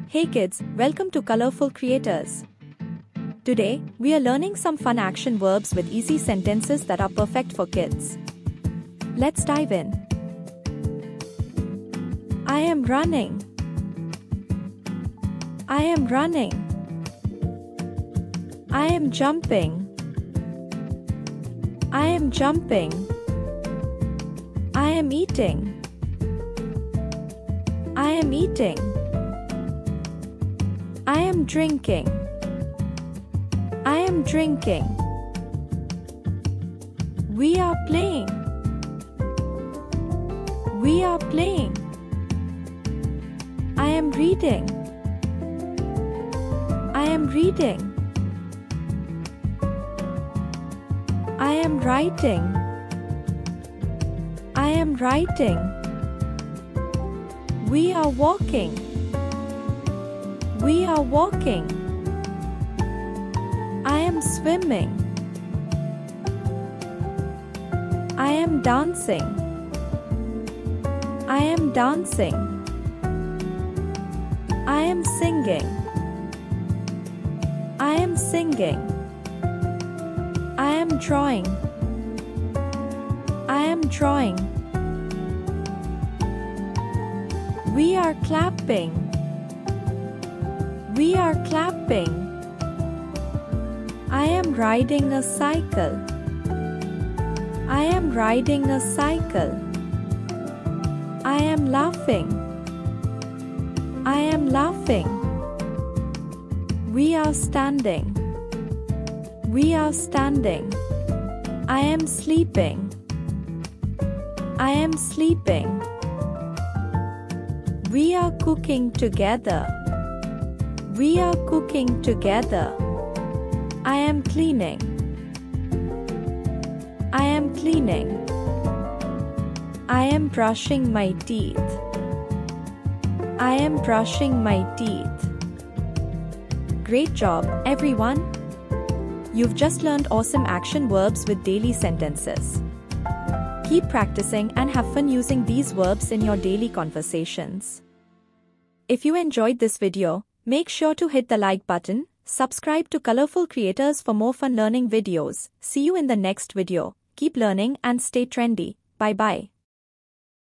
Hey kids, welcome to Colorful Creators. Today, we are learning some fun action verbs with easy sentences that are perfect for kids. Let's dive in. I am running. I am running. I am jumping. I am jumping. I am eating. I am eating. I am drinking. I am drinking. We are playing. We are playing. I am reading. I am reading. I am writing. I am writing. We are walking. We are walking. I am swimming. I am dancing. I am dancing. I am singing. I am singing. I am drawing. I am drawing. We are clapping. We are clapping. I am riding a cycle. I am riding a cycle. I am laughing. I am laughing. We are standing. We are standing. I am sleeping. I am sleeping. We are cooking together. We are cooking together. I am cleaning. I am cleaning. I am brushing my teeth. I am brushing my teeth. Great job, everyone! You've just learned awesome action verbs with daily sentences. Keep practicing and have fun using these verbs in your daily conversations. If you enjoyed this video, make sure to hit the like button, subscribe to Colorful Creators for more fun learning videos. See you in the next video. Keep learning and stay trendy. Bye bye.